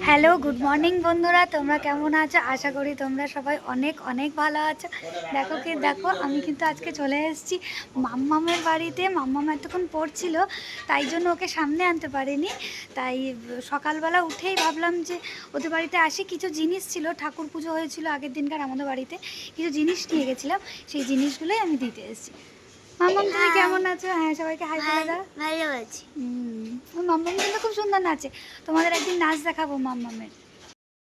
Hello, good morning বন্ধুরা। তোমরা কেমন আছো? আশা করি তোমরা সবাই অনেক অনেক ভালো আছো। দেখো আমি কিন্তু আজকে চলে এসেছি মাম্মামের বাড়িতে। মাম্মাম এতক্ষণ পড়ছিল, তাই জন্য ওকে সামনে আনতে পারিনি। তাই সকালবেলা উঠেই ভাবলাম যে ওদের বাড়িতে আসি। কিছু জিনিস ছিল, ঠাকুর পুজো হয়েছিল আগের দিনকার আমাদের বাড়িতে, কিছু জিনিস নিয়ে গেছিলাম, সেই জিনিসগুলোই আমি দিতে এসেছি। মাম্মাম, তুমি কেমন আছো? হ্যাঁ, সবাইকে হাই বলে দাও। ভালো আছি। মাম্মাম কিন্তু খুব সুন্দর নাচে। তোমাদের একদিন নাচ দেখাবো মাম্মামের।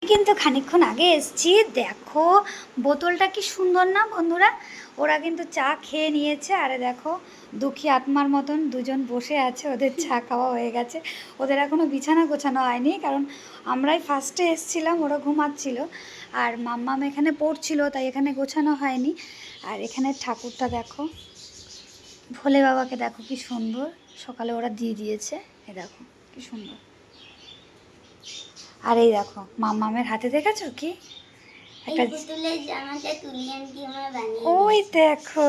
কিন্তু খানিকক্ষণ আগে এসছি, দেখো বোতলটা কি সুন্দর না বন্ধুরা। ওরা কিন্তু চা খেয়ে নিয়েছে, আরে দেখো দুঃখী আত্মার মতন দুজন বসে আছে, ওদের চা খাওয়া হয়ে গেছে। ওদের এখনও বিছানা গোছানো হয়নি, কারণ আমরাই ফার্স্টে এসছিলাম, ওরা ঘুমাচ্ছিল আর মাম্মাম এখানে পড়ছিল, তাই এখানে গোছানো হয়নি। আর এখানে ঠাকুরটা দেখো, ভোলে বাবাকে দেখো কি সুন্দর, সকালে ওরা দিয়ে দিয়েছে। এ দেখো কি সুন্দর। আর এই দেখো মাম্মামের হাতে দেখেছো কি একটা, ওই দেখো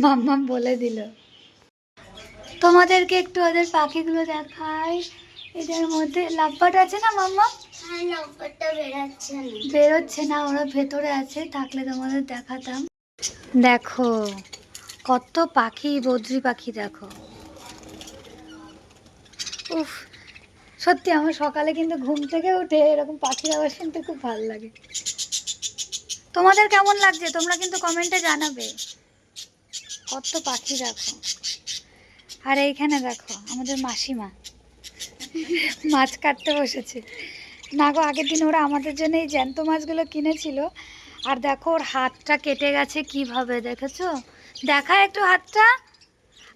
মাম্মাম বলে দিল। তোমাদেরকে একটু ওদের পাখিগুলো দেখাই। এদের মধ্যে লাভবাট আছে না মাম্মা? বেরোচ্ছে না, ওরা ভেতরে আছে, থাকলে তোমাদের দেখাতাম। দেখো কত পাখি, বদ্রি পাখি দেখো। উফ, সত্যি আমার সকালে কিন্তু ঘুম থেকে উঠে এরকম পাখির আওয়াজ শুনতে খুব ভালো লাগে। তোমাদের কেমন লাগছে তোমরা কিন্তু কমেন্টে জানাবে। কত পাখি দেখো। আর এইখানে দেখো আমাদের মাসিমা মাছ কাটতে বসেছে। না গো, আগের দিন ওরা আমাদের জন্য এই জ্যান্ত মাছগুলো কিনেছিল। আর দেখো ওর হাতটা কেটে গেছে কিভাবে, দেখেছো? দেখা একটু হাতটা।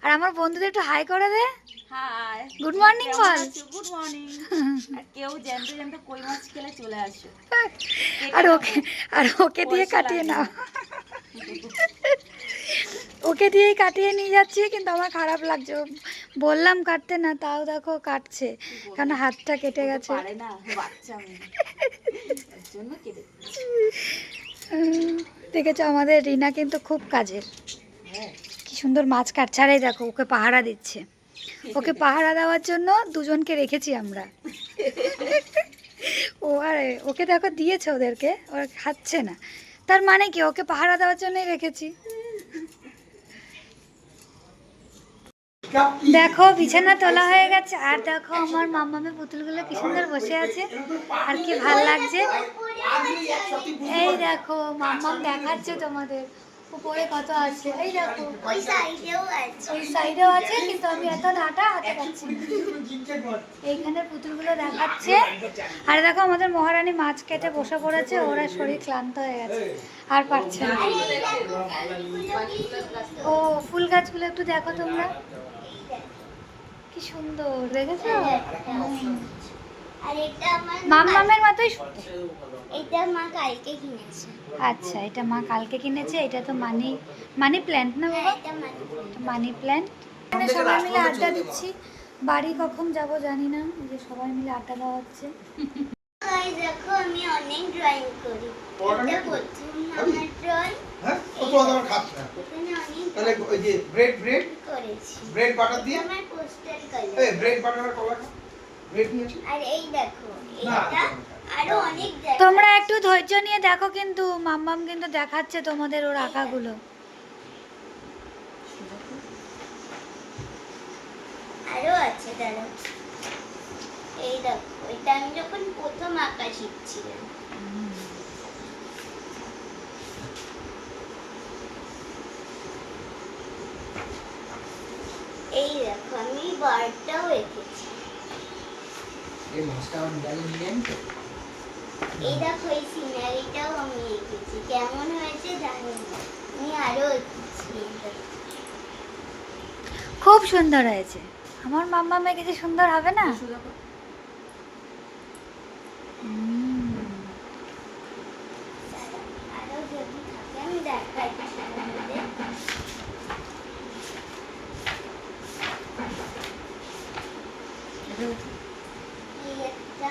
আর আমার বন্ধুদের একটু হাই করে দে। হাই, গুড মর্নিং বল। Good morning. আর কেউ জ্যান্ত জ্যান্ত কই মাছ খেলে চলে আসো। আর ওকে দিয়ে কাটিয়ে নাও। ওকে দিয়েই কাটিয়ে নিয়ে যাচ্ছি, কিন্তু আমার খারাপ লাগছে। বললাম কাটতে না, তাও দেখো কাটছে, কারণ হাতটা কেটে গেছে। দেখেছো আমাদের রিনা কিন্তু খুব কাজের, কি সুন্দর মাছ কাটছে। আর এই দেখো ওকে পাহারা দিচ্ছে। ওকে পাহারা দেওয়ার জন্য দুজনকে রেখেছি আমরা। ও আরে ওকে দেখো দিয়েছে ওদেরকে, ওরা খাচ্ছে না, তার মানে কি ওকে পাহারা দেওয়ার জন্যই রেখেছি। দেখো বিছানা তোলা হয়ে গেছে, আর দেখো আমার মাম্মামের পুতুলগুলো কি সুন্দর বসে আছে, আর কি ভাল লাগছে। এই দেখো মাম্মাম দেখাচ্ছে তোমাদের উপরে কত আছে। এই দেখো ওই সাইডেও আছে, কিন্তু আমি এত ডাটা হাতে পাচ্ছি না। এইখানে পুতুলগুলো দেখাচ্ছে। আর দেখো আমাদের মহারানী মাছ কেটে বসে পড়েছে, ওরা শরীর ক্লান্ত হয়ে গেছে, আর পারছে না। ও ফুল গাছগুলো একটু দেখো তোমরা, কি সুন্দর দেখেছো? মাম্মামের মতোই সুন্দর। এটা মা কালকে কিনেছে। আচ্ছা, এটা মা কালকে কিনেছে। এটা তো মানি মানি প্ল্যান্ট না বাবা? Money plant. এখানে সবাই মিলে আড্ডা দিচ্ছি। বাড়ি কখন যাব জানি না, এই যে সবাই মিলে আড্ডা দেওয়া হচ্ছে। গাইস দেখো আমি অনেক ড্রয়িং করি। এটা প্রথম আমার ড্রয়িং। হ্যাঁ, ও তো আমার খাচ্ছে না। এখানে অনেক তাহলে ওই যে ব্রেড করেছি। ব্রেড বাটার দিয়ে, আমার পোস্টার কালার। এই ব্রেড বাটার কলা খা। ব্রেড নিয়েছি। আর এই দেখো না, এটা আরো অনেক জায়গা। তোমরা একটু ধৈর্য নিয়ে দেখো, কিন্তু মাম্মাম কিন্তু দেখাচ্ছে তোমাদের ওর আঁকাগুলো। আরো আছে দাঁড়া। এই দেখো এটা আমি যখন প্রথম আঁকা শিখছিলাম। এই দেখো আমি বারটাও এঁকেছি। এই মাছটা আমি ডালে নিয়ে আনি তো। এই দেখো এই সিনারিটাও আমি এঁকেছি, কেমন হয়েছে জানি না। আমি আরো এঁকেছি। খুব সুন্দর হয়েছে। আমার মাম্মাম এঁকেছে, সুন্দর হবে না? আরো যদি থাকে আমি দেখাই তোমাদের। এই একটা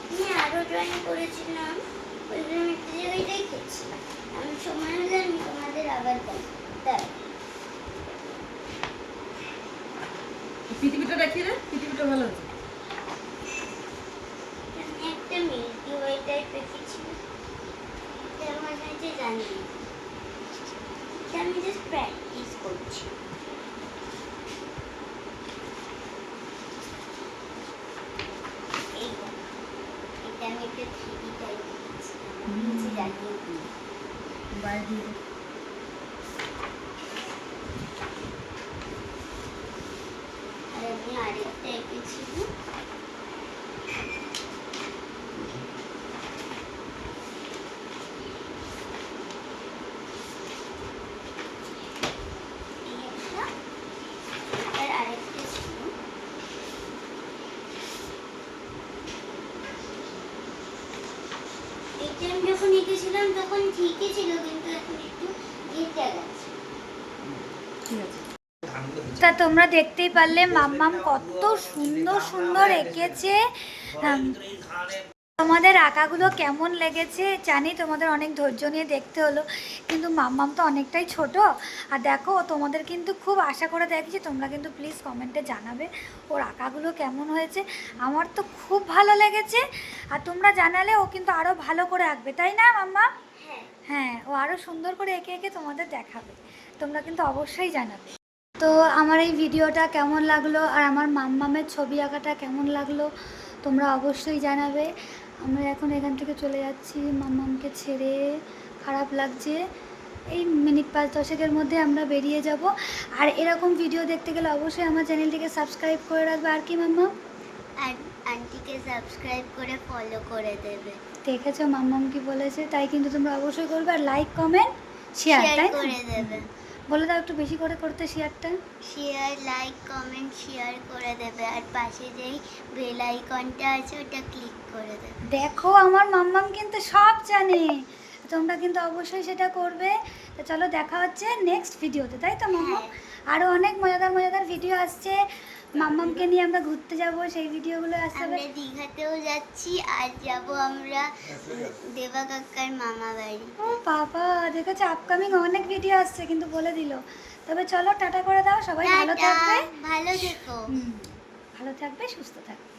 আমি আরো ড্রয়িং করেছিলাম, ওইগুলো আমি একটা জায়গায় রেখেছি। আমি সময় হলে আমি তোমাদের আবার দেখাই। পৃথিবীটা দেখিয়ে দে, পৃথিবীটা ভালো আছে। আমি জাস্ট প্র্যাকটিস করছি। এই দেখো, এটা আমি একটা 3D টাইপ দিয়েছি, নিচে জ্বালিয়ে দিই। বাড়ি দিয়ে দে। আর আমি আরেকটা এঁকেছিল, এই একটা, আর আরেকটা ছিল এটা। আমি যখন এঁকেছিলাম তখন ঠিকই ছিল, কিন্তু এখন একটু ঘেটে গেছে। ঠিক আছে। ধানগুলো বিছিয়ে তা তোমরা দেখতেই পারলে মাম্মাম কত সুন্দর সুন্দর এঁকেছে। তোমাদের আঁকাগুলো কেমন লেগেছে জানি, তোমাদের অনেক ধৈর্য নিয়ে দেখতে হলো, কিন্তু মাম্মাম তো অনেকটাই ছোট। আর দেখো তোমাদের কিন্তু খুব আশা করে দেখছি, তোমরা কিন্তু প্লিজ কমেন্টে জানাবে ওর আঁকাগুলো কেমন হয়েছে। আমার তো খুব ভালো লেগেছে, আর তোমরা জানালে ও কিন্তু আরও ভালো করে আঁকবে, তাই না মাম্মা? হ্যাঁ, হ্যাঁ, ও আরও সুন্দর করে এঁকে এঁকে তোমাদের দেখাবে, তোমরা কিন্তু অবশ্যই জানাবে। তো আমার এই ভিডিওটা কেমন লাগলো আর আমার মাম্মামের ছবি আঁকাটা কেমন লাগলো তোমরা অবশ্যই জানাবে। আমরা এখন এখান থেকে চলে যাচ্ছি, মাম্মামকে ছেড়ে খারাপ লাগছে। এই মিনিট 5-10 মধ্যে আমরা বেরিয়ে যাব। আর এরকম ভিডিও দেখতে গেলে অবশ্যই আমার চ্যানেলটিকে সাবস্ক্রাইব করে রাখবে। আর কি মাম্মাম? আর আন্টিকে সাবস্ক্রাইব করে ফলো করে দেবে, দেখেছো মাম্মাম কি বলেছে, তাই কিন্তু তোমরা অবশ্যই করবে। আর লাইক কমেন্ট শেয়ার, শেয়ার তাই না? করে দেবে। বলে দাও একটু বেশি করে করতে শেয়ারটা। শেয়ার, লাইক, কমেন্ট, শেয়ার করে দেবে, আর পাশে যেই বেল আইকনটা আছে ওটা ক্লিক করে দেবে। দেখো আমার মাম্মাম কিন্তু সব জানে, তোমরা কিন্তু অবশ্যই সেটা করবে। তো চলো দেখা হচ্ছে নেক্সট ভিডিওতে, তাই তো মাম্মাম? হ্যাঁ। আরও অনেক মজাদার মজাদার ভিডিও আসছে, মাম্মামকে নিয়ে আমরা ঘুরতে যাব, সেই ভিডিওগুলো আসতে হবে। আমরা দীঘাতেও যাচ্ছি, আর যাব আমরা দেবা কাকার মামা বাড়ি। ও বাবা, দেখেছো আপকামিং অনেক ভিডিও আসছে কিন্তু বলে দিল। তবে চলো টাটা করে দাও, সবাই ভালো থাকবে। ভালো থেকো। ভালো থাকবে, সুস্থ থাকবে।